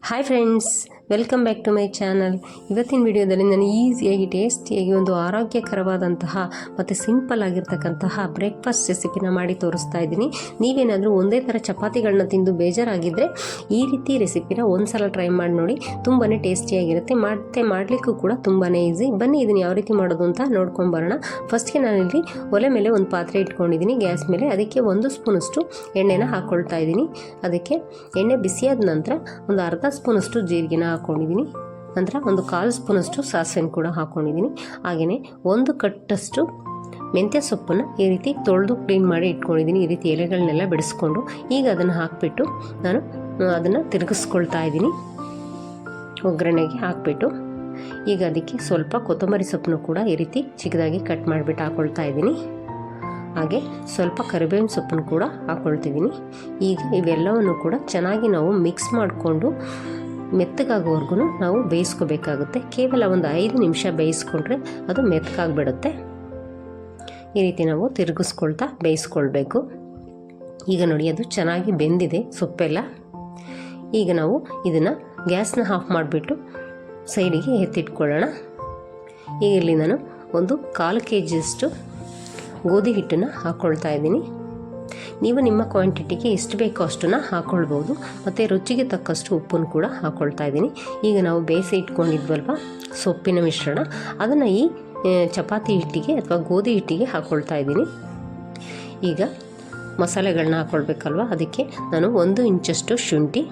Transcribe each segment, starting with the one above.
Hi friends, welcome back to my channel. ಇವತ್ತಿನ ವಿಡಿಯೋದಲ್ಲಿ ನಾನು ಈಸಿಯಾಗಿ ಟೇಸ್ಟಿಯಾಗಿ ಒಂದು ಆರೋಗ್ಯಕರವಾದಂತಹ ಮತ್ತು ಸಿಂಪಲ್ ಆಗಿರ್ತಕ್ಕಂತಹ ಬ್ರೇಕ್ಫಾಸ್ಟ್ ರೆಸಿಪಿನ ಮಾಡಿ ತೋರಿಸ್ತಾ ಇದ್ದೀನಿ. ನೀವೇನಾದರೂ ಒಂದೇ ಥರ ಚಪಾತಿಗಳನ್ನ ತಿಂದು ಬೇಜಾರಾಗಿದ್ದರೆ ಈ ರೀತಿ ರೆಸಿಪಿನ ಒಂದು ಸಲ ಟ್ರೈ ಮಾಡಿ ನೋಡಿ. ತುಂಬಾ ಟೇಸ್ಟಿಯಾಗಿರುತ್ತೆ, ಮಾಡಲಿಕ್ಕೂ ಕೂಡ ತುಂಬಾ ಈಸಿ. ಬನ್ನಿ ಇದನ್ನು ಯಾವ ರೀತಿ ಮಾಡೋದು ಅಂತ ನೋಡ್ಕೊಂಬರೋಣ. ಫಸ್ಟ್ಗೆ ನಾನಿಲ್ಲಿ ಒಲೆ ಮೇಲೆ ಒಂದು ಪಾತ್ರೆ ಇಟ್ಕೊಂಡಿದ್ದೀನಿ ಗ್ಯಾಸ್ ಮೇಲೆ. ಅದಕ್ಕೆ 1 ಸ್ಪೂನಷ್ಟು ಎಣ್ಣೆನ ಹಾಕ್ಕೊಳ್ತಾ ಇದ್ದೀನಿ. ಅದಕ್ಕೆ ಎಣ್ಣೆ ಬಿಸಿಯಾದ ನಂತರ ಒಂದು ಅರ್ಧ ಸ್ಪೂನಷ್ಟು ಜೀರಿಗೆನ ಹಾಕ್ಕೊಂಡಿದ್ದೀನಿ. ನಂತರ ಒಂದು 1/4 ಸ್ಪೂನಷ್ಟು ಸಾಸಿವೆನ ಕೂಡ ಹಾಕ್ಕೊಂಡಿದ್ದೀನಿ. ಹಾಗೆಯೇ 1 ಕಟ್ಟಷ್ಟು ಮೆಂತ್ಯ ಸೊಪ್ಪನ್ನು ಈ ರೀತಿ ತೊಳೆದು ಕ್ಲೀನ್ ಮಾಡಿ ಇಟ್ಕೊಂಡಿದ್ದೀನಿ. ಈ ರೀತಿ ಎಲೆಗಳನ್ನೆಲ್ಲ ಬಿಡಿಸ್ಕೊಂಡು ಈಗ ಅದನ್ನು ಹಾಕಿಬಿಟ್ಟು ನಾನು ಅದನ್ನು ತಿರುಗಿಸ್ಕೊಳ್ತಾ ಇದ್ದೀನಿ. ಒಗ್ಗರಣೆಗೆ ಹಾಕಿಬಿಟ್ಟು ಈಗ ಅದಕ್ಕೆ ಸ್ವಲ್ಪ ಕೊತ್ತಂಬರಿ ಸೊಪ್ಪನ್ನು ಕೂಡ ಈ ರೀತಿ ಚಿಕ್ಕದಾಗಿ ಕಟ್ ಮಾಡಿಬಿಟ್ಟು ಹಾಕ್ಕೊಳ್ತಾ ಇದ್ದೀನಿ. ಹಾಗೆ ಸ್ವಲ್ಪ ಕರಿಬೇವಿನ ಸೊಪ್ಪನ್ನು ಕೂಡ ಹಾಕ್ಕೊಳ್ತಿದ್ದೀನಿ. ಈಗ ಇವೆಲ್ಲವನ್ನು ಕೂಡ ಚೆನ್ನಾಗಿ ನಾವು ಮಿಕ್ಸ್ ಮಾಡಿಕೊಂಡು ಮೆತ್ತಗಾಗೋವರೆಗೂ ನಾವು ಬೇಯಿಸ್ಕೋಬೇಕಾಗುತ್ತೆ. ಕೇವಲ ಒಂದು 5 ನಿಮಿಷ ಬೇಯಿಸ್ಕೊಂಡ್ರೆ ಅದು ಮೆತ್ತಗಾಗ್ಬಿಡುತ್ತೆ. ಈ ರೀತಿ ನಾವು ತಿರುಗಿಸ್ಕೊಳ್ತಾ ಬೇಯಿಸ್ಕೊಳ್ಬೇಕು. ಈಗ ನೋಡಿ ಅದು ಚೆನ್ನಾಗಿ ಬೆಂದಿದೆ ಸೊಪ್ಪೆಲ್ಲ. ಈಗ ನಾವು ಇದನ್ನು ಗ್ಯಾಸ್ನ ಆಫ್ ಮಾಡಿಬಿಟ್ಟು ಸೈಡಿಗೆ ಎತ್ತಿಟ್ಕೊಳ್ಳೋಣ. ಈಗ ಇಲ್ಲಿ ನಾನು ಒಂದು 1/4 kg ಗೋಧಿ ಹಿಟ್ಟನ್ನು ಹಾಕ್ಕೊಳ್ತಾ ಇದ್ದೀನಿ. ನೀವು ನಿಮ್ಮ ಕ್ವಾಂಟಿಟಿಗೆ ಎಷ್ಟು ಬೇಕೋ ಅಷ್ಟನ್ನು ಹಾಕ್ಕೊಳ್ಬೋದು. ಮತ್ತು ರುಚಿಗೆ ತಕ್ಕಷ್ಟು ಉಪ್ಪನ್ನು ಕೂಡ ಹಾಕ್ಕೊಳ್ತಾ ಇದ್ದೀನಿ. ಈಗ ನಾವು ಬೇಯಿಸಿ ಇಟ್ಕೊಂಡಿದ್ವಲ್ವ ಸೊಪ್ಪಿನ ಮಿಶ್ರಣ, ಅದನ್ನು ಈ ಚಪಾತಿ ಹಿಟ್ಟಿಗೆ ಅಥವಾ ಗೋಧಿ ಹಿಟ್ಟಿಗೆ ಹಾಕ್ಕೊಳ್ತಾ ಇದ್ದೀನಿ. ಈಗ ಮಸಾಲೆಗಳನ್ನ ಹಾಕ್ಕೊಳ್ಬೇಕಲ್ವ, ಅದಕ್ಕೆ ನಾನು 1 ಇಂಚಷ್ಟು ಶುಂಠಿ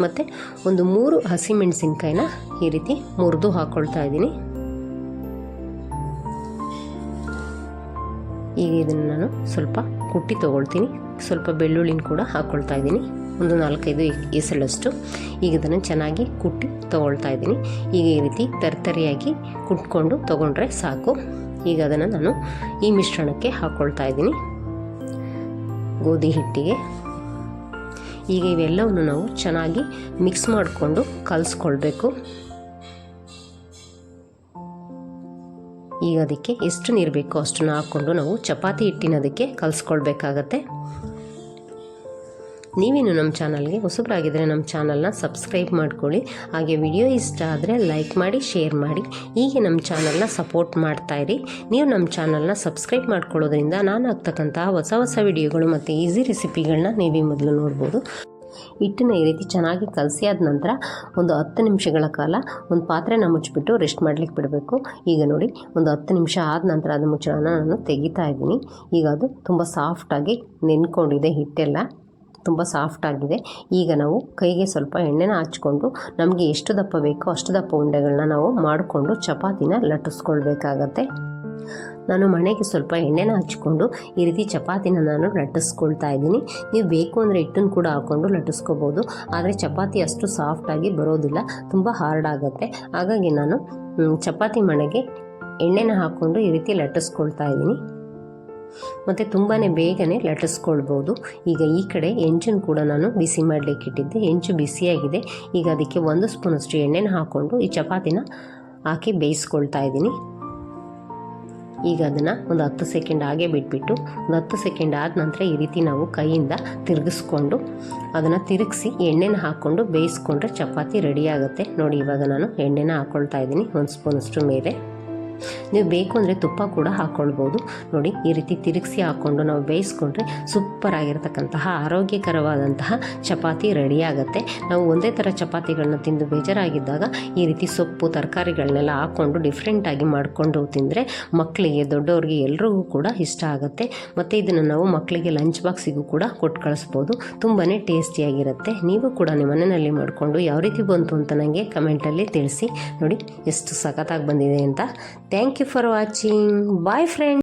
ಮತ್ತು ಒಂದು 3 ಹಸಿಮೆಣಸಿನ್ಕಾಯಿನ ಈ ರೀತಿ ಮುರಿದು ಹಾಕ್ಕೊಳ್ತಾ ಇದ್ದೀನಿ. ಈಗ ಇದನ್ನು ನಾನು ಸ್ವಲ್ಪ ಕುಟ್ಟಿ ತೊಗೊಳ್ತೀನಿ. ಸ್ವಲ್ಪ ಬೆಳ್ಳುಳ್ಳಿನ ಕೂಡ ಹಾಕ್ಕೊಳ್ತಾ ಇದ್ದೀನಿ, ಒಂದು 4-5 ಎಸಳಷ್ಟು. ಈಗ ಇದನ್ನು ಚೆನ್ನಾಗಿ ಕುಟ್ಟಿ ತೊಗೊಳ್ತಾ ಇದ್ದೀನಿ. ಈಗ ಈ ರೀತಿ ತರಿಯಾಗಿ ಕುಟ್ಕೊಂಡು ತೊಗೊಂಡ್ರೆ ಸಾಕು. ಈಗ ಅದನ್ನು ನಾನು ಈ ಮಿಶ್ರಣಕ್ಕೆ ಹಾಕ್ಕೊಳ್ತಾ ಇದ್ದೀನಿ, ಗೋಧಿ ಹಿಟ್ಟಿಗೆ. ಈಗ ಇವೆಲ್ಲವನ್ನು ನಾವು ಚೆನ್ನಾಗಿ ಮಿಕ್ಸ್ ಮಾಡಿಕೊಂಡು ಕಲಿಸ್ಕೊಳ್ಬೇಕು. ಈಗ ಅದಕ್ಕೆ ಎಷ್ಟು ನೀರು ಬೇಕೋ ಅಷ್ಟನ್ನು ಹಾಕ್ಕೊಂಡು ನಾವು ಚಪಾತಿ ಹಿಟ್ಟಿನದಕ್ಕೆ ಕಲಿಸ್ಕೊಳ್ಬೇಕಾಗತ್ತೆ. ನೀವೇನು ನಮ್ಮ ಚಾನಲ್ಗೆ ಹೊಸಬರಾಗಿದ್ದರೆ ನಮ್ಮ ಚಾನಲ್ನ ಸಬ್ಸ್ಕ್ರೈಬ್ ಮಾಡ್ಕೊಳ್ಳಿ. ಹಾಗೆ ವಿಡಿಯೋ ಇಷ್ಟ ಆದರೆ ಲೈಕ್ ಮಾಡಿ, ಶೇರ್ ಮಾಡಿ. ಹೀಗೆ ನಮ್ಮ ಚಾನಲ್ನ ಸಪೋರ್ಟ್ ಮಾಡ್ತಾಯಿರಿ. ನೀವು ನಮ್ಮ ಚಾನಲ್ನ ಸಬ್ಸ್ಕ್ರೈಬ್ ಮಾಡ್ಕೊಳ್ಳೋದ್ರಿಂದ ನಾನು ಆಗ್ತಕ್ಕಂತಹ ಹೊಸ ವಿಡಿಯೋಗಳು ಮತ್ತು ಈಸಿ ರೆಸಿಪಿಗಳನ್ನ ನೀವೇ ಮೊದಲು ನೋಡ್ಬೋದು. ಹಿಟ್ಟನ್ನ ಈ ರೀತಿ ಚೆನ್ನಾಗಿ ಕಲಸಿ ಆದ ನಂತರ ಒಂದು 10 ನಿಮಿಷಗಳ ಕಾಲ ಒಂದು ಪಾತ್ರೆನ ಮುಚ್ಚಿಬಿಟ್ಟು ರೆಸ್ಟ್ ಮಾಡಲಿಕ್ಕೆ ಬಿಡಬೇಕು. ಈಗ ನೋಡಿ ಒಂದು 10 ನಿಮಿಷ ಆದ ನಂತರ ಅದು ಮುಚ್ಚಳನ ನಾನು ತೆಗಿತಾ ಇದ್ದೀನಿ. ಈಗ ಅದು ತುಂಬ ಸಾಫ್ಟಾಗಿ ನೆನ್ಕೊಂಡಿದೆ, ಹಿಟ್ಟೆಲ್ಲ ತುಂಬ ಸಾಫ್ಟಾಗಿದೆ. ಈಗ ನಾವು ಕೈಗೆ ಸ್ವಲ್ಪ ಎಣ್ಣೆನ ಹಚ್ಕೊಂಡು ನಮಗೆ ಎಷ್ಟು ದಪ್ಪ ಬೇಕೋ ಅಷ್ಟು ದಪ್ಪ ಉಂಡೆಗಳನ್ನ ನಾವು ಮಾಡಿಕೊಂಡು ಚಪಾತಿನ ಲಟ್ಟಿಸ್ಕೊಳ್ಬೇಕಾಗತ್ತೆ. ನಾನು ಮಣೆಗೆ ಸ್ವಲ್ಪ ಎಣ್ಣೆನ ಹಚ್ಕೊಂಡು ಈ ರೀತಿ ಚಪಾತಿನ ನಾನು ಲಟ್ಟಿಸ್ಕೊಳ್ತಾ ಇದ್ದೀನಿ. ನೀವು ಬೇಕು ಅಂದರೆ ಹಿಟ್ಟನ್ನು ಕೂಡ ಹಾಕ್ಕೊಂಡು ಲಟ್ಟಿಸ್ಕೋಬೋದು. ಆದರೆ ಚಪಾತಿ ಅಷ್ಟು ಸಾಫ್ಟಾಗಿ ಬರೋದಿಲ್ಲ, ತುಂಬ ಹಾರ್ಡ್ ಆಗುತ್ತೆ. ಹಾಗಾಗಿ ನಾನು ಚಪಾತಿ ಮಣೆಗೆ ಎಣ್ಣೆನ ಹಾಕ್ಕೊಂಡು ಈ ರೀತಿ ಲಟ್ಟಿಸ್ಕೊಳ್ತಾ ಇದ್ದೀನಿ. ಮತ್ತು ತುಂಬಾ ಬೇಗನೆ ಲಟ್ಟಿಸ್ಕೊಳ್ಬೋದು. ಈಗ ಈ ಕಡೆ ಹೆಂಚನ್ನು ಕೂಡ ನಾನು ಬಿಸಿ ಮಾಡಲಿಕ್ಕೆ ಇಟ್ಟಿದ್ದೆ. ಹೆಂಚು ಬಿಸಿಯಾಗಿದೆ. ಈಗ ಅದಕ್ಕೆ 1 ಸ್ಪೂನಷ್ಟು ಎಣ್ಣೆನ ಹಾಕ್ಕೊಂಡು ಈ ಚಪಾತಿನ ಹಾಕಿ ಬೇಯಿಸ್ಕೊಳ್ತಾ ಇದ್ದೀನಿ. ಈಗ ಅದನ್ನು ಒಂದು 10 ಸೆಕೆಂಡ್ ಹಾಗೆ ಬಿಟ್ಬಿಟ್ಟು ಒಂದು 10 ಸೆಕೆಂಡ್ ಆದ ನಂತರ ಈ ರೀತಿ ನಾವು ಕೈಯಿಂದ ತಿರುಗಿಸ್ಕೊಂಡು ಅದನ್ನು ತಿರುಗಿಸಿ ಎಣ್ಣೆನ ಹಾಕ್ಕೊಂಡು ಬೇಯಿಸ್ಕೊಂಡ್ರೆ ಚಪಾತಿ ರೆಡಿ ಆಗುತ್ತೆ. ನೋಡಿ, ಇವಾಗ ನಾನು ಎಣ್ಣೆನ ಹಾಕ್ಕೊಳ್ತಾ ಇದ್ದೀನಿ 1 ಸ್ಪೂನಷ್ಟು ಮೇಲೆ. ನೀವು ಬೇಕು ಅಂದರೆ ತುಪ್ಪ ಕೂಡ ಹಾಕ್ಕೊಳ್ಬೋದು. ನೋಡಿ, ಈ ರೀತಿ ತಿರುಗಿಸಿ ಹಾಕ್ಕೊಂಡು ನಾವು ಬೇಯಿಸ್ಕೊಂಡ್ರೆ ಸೂಪರ್ ಆಗಿರತಕ್ಕಂತಹ ಆರೋಗ್ಯಕರವಾದಂತಹ ಚಪಾತಿ ರೆಡಿ ಆಗುತ್ತೆ. ನಾವು ಒಂದೇ ಥರ ಚಪಾತಿಗಳನ್ನ ತಿಂದು ಬೇಜಾರಾಗಿದ್ದಾಗ ಈ ರೀತಿ ಸೊಪ್ಪು ತರಕಾರಿಗಳನ್ನೆಲ್ಲ ಹಾಕ್ಕೊಂಡು ಡಿಫ್ರೆಂಟಾಗಿ ಮಾಡಿಕೊಂಡು ತಿಂದರೆ ಮಕ್ಕಳಿಗೆ, ದೊಡ್ಡವ್ರಿಗೆ ಎಲ್ರಿಗೂ ಕೂಡ ಇಷ್ಟ ಆಗುತ್ತೆ. ಮತ್ತು ಇದನ್ನು ನಾವು ಮಕ್ಕಳಿಗೆ ಲಂಚ್ ಬಾಕ್ಸಿಗೂ ಕೂಡ ಕೊಟ್ಟು ಕಳಿಸ್ಬೋದು. ತುಂಬಾ ಟೇಸ್ಟಿಯಾಗಿರುತ್ತೆ. ನೀವು ಕೂಡ ನಿಮ್ಮ ಮನೆಯಲ್ಲಿ ಮಾಡಿಕೊಂಡು ಯಾವ ರೀತಿ ಬಂತು ಅಂತ ನನಗೆ ಕಮೆಂಟಲ್ಲಿ ತಿಳಿಸಿ. ನೋಡಿ ಎಷ್ಟು ಸಖತ್ತಾಗಿ ಬಂದಿದೆ ಅಂತ. Thank you for watching. Bye friends.